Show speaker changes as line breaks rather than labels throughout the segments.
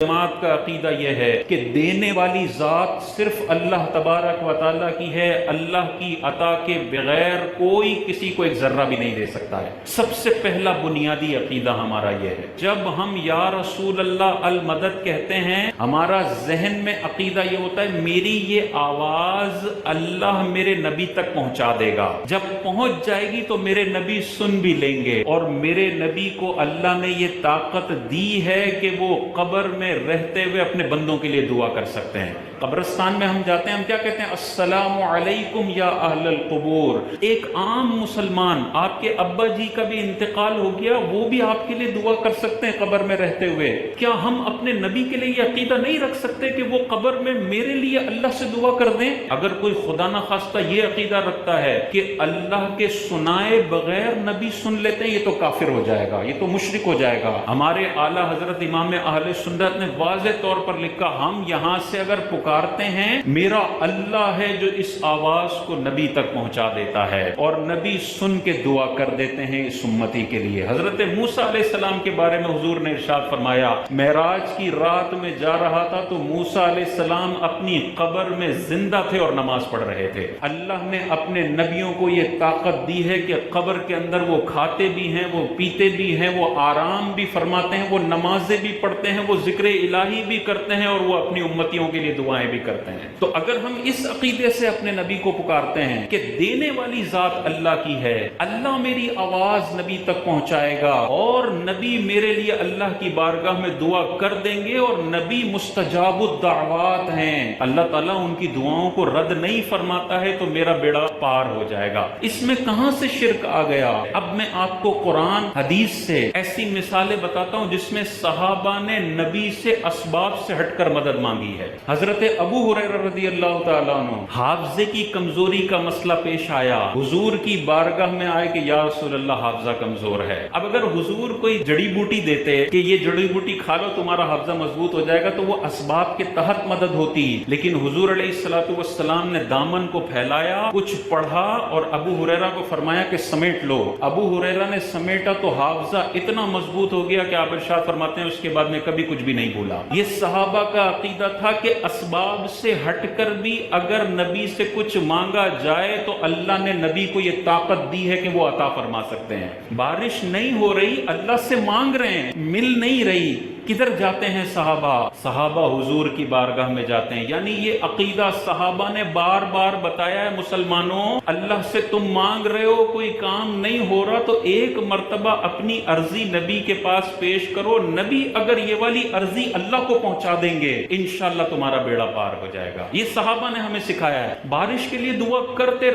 جماعت کا عقیدہ یہ ہے کہ دینے والی ذات صرف اللہ تبارک و تعالیٰ کی ہے، اللہ کی عطا کے بغیر کوئی کسی کو ایک ذرہ بھی نہیں دے سکتا ہے۔ سب سے پہلا بنیادی عقیدہ ہمارا یہ ہے۔ جب ہم یا رسول اللہ المدد کہتے ہیں، ہمارا ذہن میں عقیدہ یہ ہوتا ہے میری یہ آواز اللہ میرے نبی تک پہنچا دے گا، جب پہنچ جائے گی تو میرے نبی سن بھی لیں گے، اور میرے نبی کو اللہ نے یہ طاقت دی ہے کہ وہ قبر میں رہتے ہوئے اپنے بندوں کے لیے دعا کر سکتے ہیں۔ قبرستان میں ہم جاتے ہیں، ہم کیا کہتے ہیں؟ السلام علیکم یا اہل القبور۔ ایک عام مسلمان، آپ کے ابا جی کا بھی انتقال ہو گیا، وہ بھی آپ کے لیے دعا کر سکتے ہیں قبر میں رہتے ہوئے۔ کیا ہم اپنے نبی کے لیے یہ عقیدہ نہیں رکھ سکتے کہ وہ قبر میں میرے لیے اللہ سے دعا کر دیں؟ اگر کوئی خدا نخواستہ یہ عقیدہ رکھتا ہے کہ اللہ کے سنائے بغیر نبی سن لیتے ہیں، یہ تو کافر ہو جائے گا، یہ تو مشرک ہو جائے گا۔ ہمارے اعلیٰ حضرت امام اہل سنت نے واضح طور پر لکھا، ہم یہاں سے اگر پکارتے ہیں، میرا اللہ ہے جو اس آواز کو نبی تک پہنچا دیتا ہے، اور نبی سن کے دعا کر دیتے ہیں اس امتی کے لیے۔ حضرت موسیٰ علیہ السلام کے بارے میں حضور نے ارشاد فرمایا، معراج کی رات میں جا رہا تھا تو موسیٰ علیہ السلام اپنی قبر میں زندہ تھے اور نماز پڑھ رہے تھے۔ اللہ نے اپنے نبیوں کو یہ طاقت دی ہے کہ قبر کے اندر وہ کھاتے بھی ہیں، وہ پیتے بھی ہیں، وہ آرام بھی فرماتے ہیں، وہ نمازیں بھی پڑھتے ہیں، وہ ذکر الہی بھی کرتے ہیں، اور وہ اپنی امتیوں کے لیے دعائیں بھی کرتے ہیں۔ تو اگر ہم اس عقیدے سے اپنے نبی کو پکارتے ہیں کہ دینے والی ذات اللہ کی ہے، اللہ میری آواز نبی تک پہنچائے گا، اور نبی میرے لیے اللہ کی بارگاہ میں دعا کر دیں گے، اور نبی مستجاب الدعوات ہیں، اللہ تعالیٰ ان کی دعاؤں کو رد نہیں فرماتا ہے، تو میرا بیڑا پار ہو جائے گا۔ اس میں کہاں سے شرک آ گیا؟ اب میں آپ کو قرآن حدیث سے ایسی مثالیں بتاتا ہوں جس میں صحابہ نے نبی سے اسباب سے ہٹ کر مدد مانگی ہے۔ حضرت ابو ہریرہ رضی اللہ تعالیٰ عنہ، حافظے کی کمزوری کا مسئلہ پیش آیا، حضور کی بارگاہ میں آئے کہ یا رسول اللہ حافظہ کمزور ہے۔ اب اگر حضور کوئی جڑی بوٹی دیتے کہ یہ جڑی بوٹی کھا لو تمہارا حافظہ مضبوط ہو جائے گا، تو وہ اسباب کے تحت مدد ہوتی، لیکن حضور علیہ السلام نے دامن کو پھیلایا، کچھ پڑھا، اور ابو ہریرہ کو فرمایا کہ سمیٹ لو۔ ابو ہریرہ نے سمیٹا تو حافظہ اتنا مضبوط ہو گیا کہ آپ ارشاد فرماتے ہیں اس کے بعد میں کبھی کچھ بھی نہیں بھولا۔ یہ صحابہ کا عقیدہ تھا کہ اسباب سے ہٹ کر بھی اگر نبی سے کچھ مانگا جائے تو اللہ نے نبی کو یہ طاقت دی ہے کہ وہ عطا فرما سکتے ہیں۔ بارش نہیں ہو رہی، اللہ سے مانگ رہے ہیں، مل نہیں رہی، کدھر جاتے ہیں صحابہ حضور کی بارگاہ میں جاتے ہیں۔ یعنی یہ عقیدہ صحابہ نے بار بار بتایا ہے، مسلمانوں اللہ سے تم مانگ رہے ہو، کوئی کام نہیں ہو رہا، تو ایک مرتبہ اپنی عرضی نبی کے پاس پیش کرو، نبی اگر یہ والی عرضی اللہ کو پہنچا دیں گے، انشاءاللہ تمہارا بیڑا پار ہو جائے گا۔ یہ صحابہ نے ہمیں سکھایا ہے۔ بارش کے لیے دعا کرتے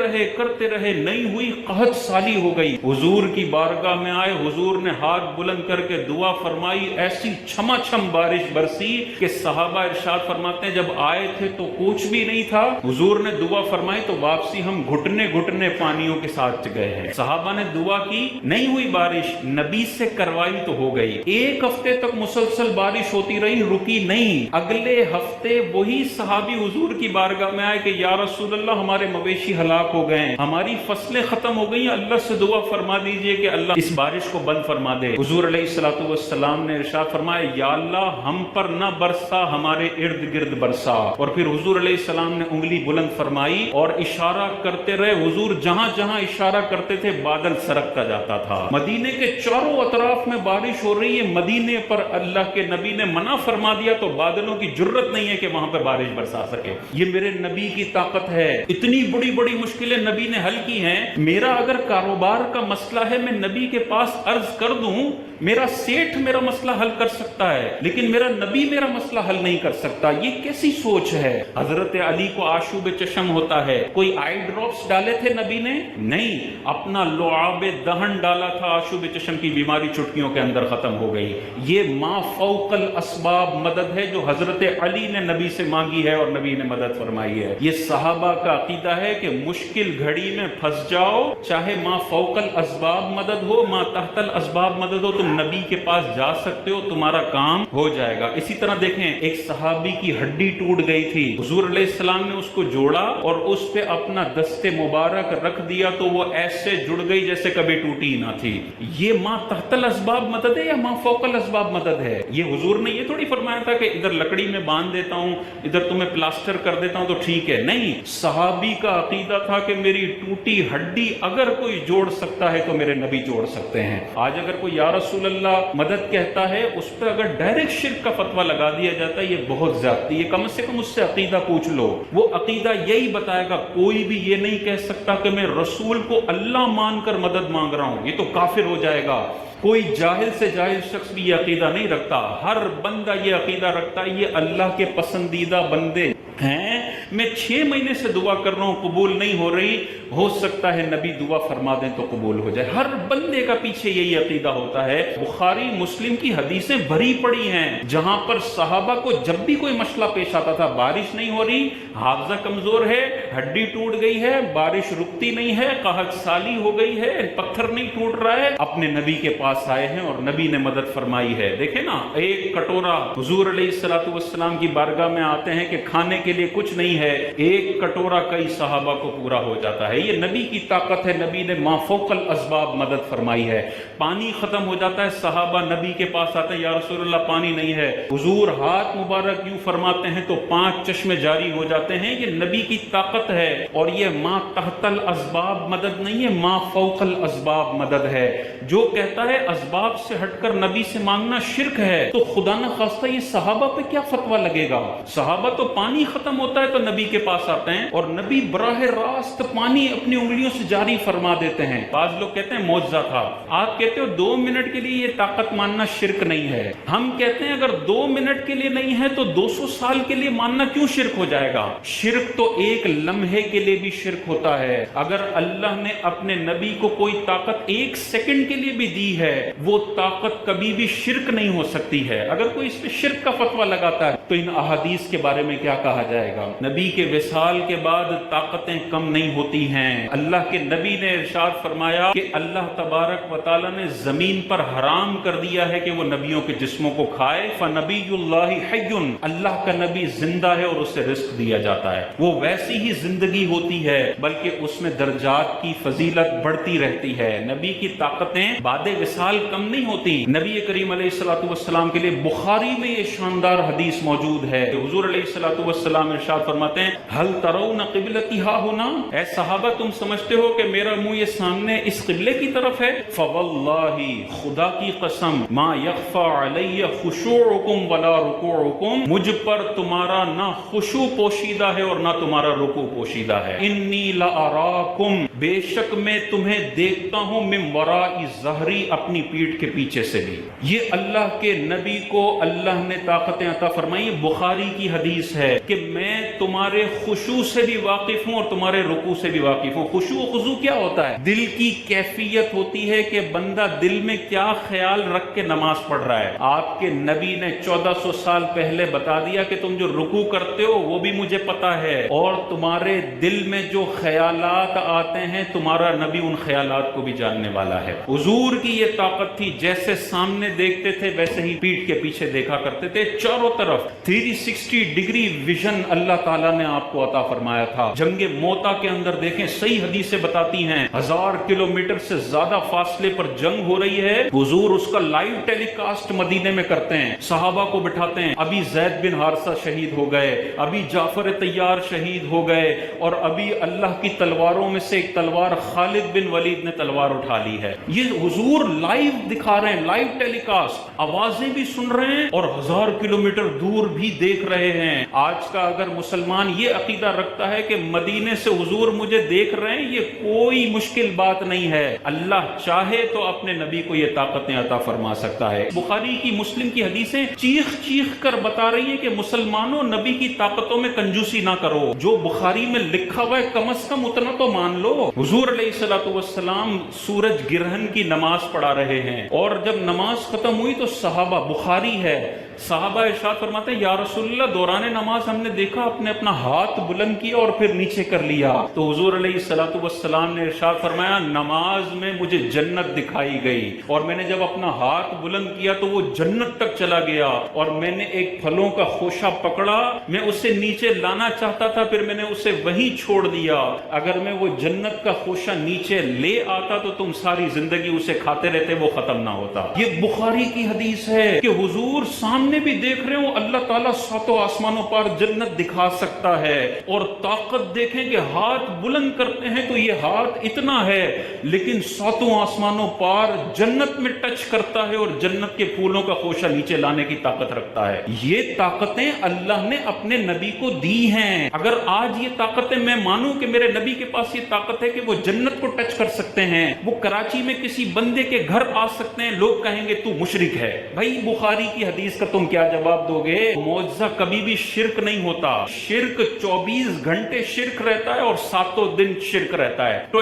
رہے، نہیں ہوئی، قحط سالی ہو گئی، حضور کی بارگاہ میں آئے، حضور نے ہاتھ بلند کر کے دعا فرمائی، ایسی چھما چھم بارش برسی کہ صحابہ ارشاد فرماتے ہیں جب آئے تھے تو کچھ بھی نہیں تھا، حضور نے دعا فرمائی تو واپسی ہم گھٹنے گھٹنے پانیوں کے ساتھ گئے ہیں۔ صحابہ نے دعا کی، نہیں ہوئی بارش، نبی سے کروائی تو ہو گئی۔ ایک ہفتے تک مسلسل بارش ہوتی رہی، رکی نہیں۔ اگلے ہفتے وہی صحابی حضور کی بارگاہ میں آئے کہ یا رسول اللہ ہمارے مویشی ہلاک ہو گئے ہیں، ہماری فصلیں ختم ہو گئی ہیں، اللہ سے دعا فرما دیجئے کہ اللہ اس بارش کو بند فرما دے۔ حضور علیہ السلام نے ارشاد فرمایا، یا اللہ ہم پر نہ برسا، ہمارے ارد گرد برسا۔ اور پھر حضور علیہ السلام نے انگلی بلند فرمائی اور اشارہ کرتے رہے، حضور جہاں جہاں اشارہ کرتے تھے بادل سرکتا جاتا تھا۔ مدینے کے چاروں اطراف میں بارش ہو رہی ہے، مدینے پر اللہ کے نبی نے منع فرما دیا تو بادلوں کی جرت نہیں ہے کہ وہاں پہ بارش برسا سکے۔ یہ میرے نبی کی طاقت ہے۔ اتنی بڑی بڑی مشکلیں نبی نے حل کی ہیں۔ میرا اگر کاروبار کا مسئلہ ہے، میں نبی کے پاس عرض کر دوں، میرا سیٹھ میرا مسئلہ حل کر سکتا ہے، لیکن میرا نبی میرا مسئلہ حل نہیں کر سکتا۔ یہ کیسی سوچ ہے؟ حضرت علی کو آشوب چشم ہوتا ہے، کوئی آئی ڈراپس ڈالے تھے نبی نے؟ نہیں، اپنا لعاب دہن ڈالا تھا، آشوب چشم کی بیماری چٹکیوں کے اندر ختم ہو گئی۔ یہ ما فوق الاسباب مدد ہے جو حضرت علی نے نبی سے مانگی ہے اور نبی نے مدد فرمائی ہے۔ یہ صحابہ کا عقیدہ ہے کہ مشکل گھڑی میں پھنس جاؤ، چاہے ما فوق الاسباب مدد ہو، ما تحت الاسباب مدد ہو، تم نبی کے پاس جا سکتے ہو، تمہارا کام ہو جائے گا۔ اسی طرح دیکھیں ایک صحابی کی ہڈی ٹوٹ گئی تھی، حضور علیہ السلام نے اس کو جوڑا اور اس پہ اپنا دست مبارک رکھ دیا تو وہ ایسے جڑ گئی جیسے کبھی ٹوٹی نہ تھی۔ یہ ما تحت الاسباب مدد ہے یا ما فوق الاسباب مدد ہے؟ یہ حضور نے یہ تھوڑی فرمایا تھا کہ ادھر لکڑی میں باندھ دیتا ہوں، ادھر تمہیں پلاسٹر کر دیتا ہوں تو ٹھیک ہے۔ نہیں، صحابی کا عقیدہ تھا کہ میری ٹوٹی ہڈی اگر کوئی جوڑ سکتا ہے تو میرے نبی جوڑ سکتے ہیں۔ آج اگر کوئی یا رسول اللہ مدد کہتا ہے، اس پہ اگر ڈائریکٹ شرک کا فتویٰ لگا دیا جاتا ہے، یہ بہت زیادتی ہے۔ کم سے کم اس سے عقیدہ پوچھ لو، وہ عقیدہ یہی بتائے گا۔ کوئی بھی یہ نہیں کہہ سکتا کہ میں رسول کو اللہ مان کر مدد مانگ رہا ہوں، یہ تو کافر ہو جائے گا۔ کوئی جاہل سے جاہل شخص بھی یہ عقیدہ نہیں رکھتا، ہر بندہ یہ عقیدہ رکھتا ہے یہ اللہ کے پسندیدہ بندے ہیں۔ میں 6 مہینے سے دعا کر رہا ہوں، قبول نہیں ہو رہی، ہو سکتا ہے نبی دعا فرما دیں تو قبول ہو جائے۔ ہر بندے کا پیچھے یہی عقیدہ ہوتا ہے۔ بخاری مسلم کی حدیثیں بھری پڑی ہیں جہاں پر صحابہ کو جب بھی کوئی مسئلہ پیش آتا تھا، بارش نہیں ہو رہی، حافظہ کمزور ہے، ہڈی ٹوٹ گئی ہے، بارش رکتی نہیں ہے، قحط سالی ہو گئی ہے، پتھر نہیں ٹوٹ رہا ہے، اپنے نبی کے پاس آئے ہیں اور نبی نے مدد فرمائی ہے۔ دیکھیں نا، ایک کٹورا حضور علیہ السلام کی بارگاہ میں آتے ہیں کہ کھانے کے لیے کچھ نہیں ہے، ایک کٹورا کئی صحابہ کو پورا ہو جاتا ہے۔ یہ نبی کی طاقت ہے، نبی نے ما فوق الاسباب مدد فرمائی ہے۔ پانی ختم ہو جاتا ہے، صحابہ نبی کے پاس آتے ہیں، یا رسول اللہ پانی نہیں ہے، حضور ہاتھ مبارک یوں فرماتے ہیں تو 5 چشمے جاری ہو جاتے ہیں۔ یہ نبی کی طاقت ہے، اور یہ ما تحت الاسباب مدد نہیں ہے، ما فوق الاسباب مدد ہے۔ جو کہتا ہے اسباب سے ہٹ کر نبی سے مانگنا شرک ہے، تو خدا نہ خواستہ یہ صحابہ پہ کیا فتویٰ لگے گا؟ صحابہ تو پانی ختم ہوتا ہے تو نبی کے پاس آتے ہیں، اور نبی براہ راست پانی اپنی انگلیوں سے جاری فرما دیتے ہیں۔ بعض لوگ کہتے ہیں معجزہ تھا، آپ کہتے ہو 2 منٹ کے لیے یہ طاقت ماننا شرک نہیں ہے۔ ہم کہتے ہیں اگر 2 منٹ کے لیے نہیں ہے تو 200 سال کے لیے ماننا کیوں شرک ہو جائے گا؟ شرک تو ایک لمحے کے لیے بھی شرک ہوتا ہے۔ اگر اللہ نے اپنے نبی کو کوئی طاقت 1 سیکنڈ کے لیے بھی دی ہے، وہ طاقت کبھی بھی شرک نہیں ہو سکتی ہے۔ اگر کوئی اس پہ شرک کا فتویٰ لگاتا ہے تو ان احادیث کے بارے میں کیا کہا جائے گا؟ نبی کے وصال کے بعد طاقتیں کم نہیں ہوتی ہیں۔ اللہ کے نبی نے ارشاد فرمایا کہ اللہ تبارک و تعالیٰ نے زمین پر حرام کر دیا ہے کہ وہ نبیوں کے جسموں کو کھائے۔ فنبی اللہ حی، اللہ کا نبی زندہ ہے اور اسے رزق دیا جاتا ہے، وہ ویسی ہی زندگی ہوتی ہے بلکہ اس میں درجات کی فضیلت بڑھتی رہتی ہے۔ نبی کی طاقتیں بعد وصال کم نہیں ہوتی۔ نبی کریم علیہ السلام کے لیے بخاری میں یہ شاندار حدیث موجود ہے کہ حضور علیہ السلام ارشاد فرماتے ہیں، ہل ترون قبلتی ہا ہونا، اے صحابہ تم سمجھتے ہو کہ میرا منہ یہ سامنے اس قبلے کی طرف ہے؟ فواللہ، خدا کی قسم، ما یخفى علی خشوعکم ولا رکوعکم، مجھ پر تمہارا نہ خشوع پوشیدہ ہے اور نہ تمہارا رکوع پوشیدہ ہے۔ انی لاراکم، بے شک میں تمہیں دیکھتا ہوں، من وراء ظہری، اپنی پیٹھ کے پیچھے سے بھی۔ یہ اللہ کے نبی کو اللہ نے طاقتیں عطا فرمائی۔ بخاری کی حدیث ہے کہ میں تمہارے خشوع سے بھی واقف ہوں اور تمہارے رکوع سے بھی واقف ہوں۔ خشوع و خضوع کیا ہوتا ہے؟ دل کی کیفیت ہوتی ہے کہ بندہ دل میں کیا خیال رکھ کے نماز پڑھ رہا ہے۔ آپ کے نبی نے 1400 سال پہلے بتا دیا کہ تم جو رکوع کرتے ہو وہ بھی مجھے پتا ہے، اور تمہارے دل میں جو خیالات آتے ہیں تمہارا نبی ان خیالات کو بھی جاننے والا ہے۔ حضور کی یہ طاقت تھی، جیسے سامنے دیکھتے تھے ویسے ہی پیٹھ کے پیچھے دیکھا کرتے تھے، چاروں طرف 360 ڈگری ویژن اللہ تعالیٰ نے آپ کو عطا فرمایا تھا۔ جنگ موتا کے اندر دیکھیں، صحیح حدیثیں بتاتی ہیں 1000 کلومیٹر سے زیادہ فاصلے پر جنگ ہو رہی ہے، حضور اس کا لائیو ٹیلی کاسٹ مدینے میں کرتے ہیں، صحابہ کو بٹھاتے ہیں، ابھی زید بن حارثہ شہید ہو گئے، ابھی جعفر طیار شہید ہو گئے، اور ابھی اللہ کی تلواروں میں سے ایک تلوار خالد بن ولید نے تلوار اٹھا لی ہے۔ یہ حضور لائیو دکھا رہے ہیں، لائیو ٹیلی کاسٹ، آوازیں بھی سن رہے ہیں اور 1000 کلومیٹر دور بھی دیکھ رہے ہیں۔ آج کا اگر مسلمان یہ عقیدہ رکھتا ہے کہ مدینے سے حضور مجھے دیکھ رہے ہیں، یہ کوئی مشکل بات نہیں ہے۔ اللہ چاہے تو اپنے نبی کو یہ طاقتیں عطا فرما سکتا ہے۔ بخاری کی مسلم کی حدیثیں چیخ چیخ کر بتا رہی ہیں کہ مسلمانوں نبی کی طاقتوں میں کنجوسی نہ کرو، جو بخاری میں لکھا ہوا ہے کم از کم اتنا تو مان لو۔ حضور علیہ السلام سورج گرہن کی نماز پڑھا رہے ہیں، اور جب نماز ختم ہوئی تو صحابہ، بخاری ہے، صحابہ ارشاد فرماتے ہیں یا رسول اللہ دوران نماز ہم نے دیکھا اپنے اپنا ہاتھ بلند کیا اور پھر نیچے کر لیا، تو حضور علیہ الصلوۃ والسلام نے ارشاد فرمایا نماز میں مجھے جنت دکھائی گئی، اور میں نے جب اپنا ہاتھ بلند کیا تو وہ جنت تک چلا گیا، اور میں نے ایک پھلوں کا خوشہ پکڑا، میں اسے نیچے لانا چاہتا تھا، پھر میں نے اسے وہیں چھوڑ دیا، اگر میں وہ جنت کا خوشہ نیچے لے آتا تو تم ساری زندگی اسے کھاتے رہتے، وہ ختم نہ ہوتا۔ یہ بخاری کی حدیث ہے کہ حضور سامنے بھی دیکھ رہے ہو اللہ تعالیٰ ساتوں آسمانوں پر جنت دکھا سکتا ہے، اور طاقت دیکھیں کہ ہاتھ بلند کرتے ہیں تو یہ ہاتھ اتنا ہے، لیکن ساتوں آسمانوں پر جنت میں ٹچ کرتا ہے اور جنت کے پھولوں کا خوشہ نیچے لانے کی طاقت رکھتا ہے۔ یہ طاقتیں اللہ نے اپنے نبی کو دی ہیں۔ اگر آج یہ طاقتیں میں مانوں کہ میرے نبی کے پاس یہ طاقت ہے کہ وہ جنت کو ٹچ کر سکتے ہیں، وہ کراچی میں کسی بندے کے گھر آ سکتے ہیں، لوگ کہیں گے تو مشرک ہے۔ بھائی بخاری کی حدیث کا تم کیا جواب دو گے؟ معجزہ کبھی بھی شرک نہیں ہوتا، شرک 24 گھنٹے شرک رہتا ہے اور ساتوں دن شرک رہتا ہے۔ تو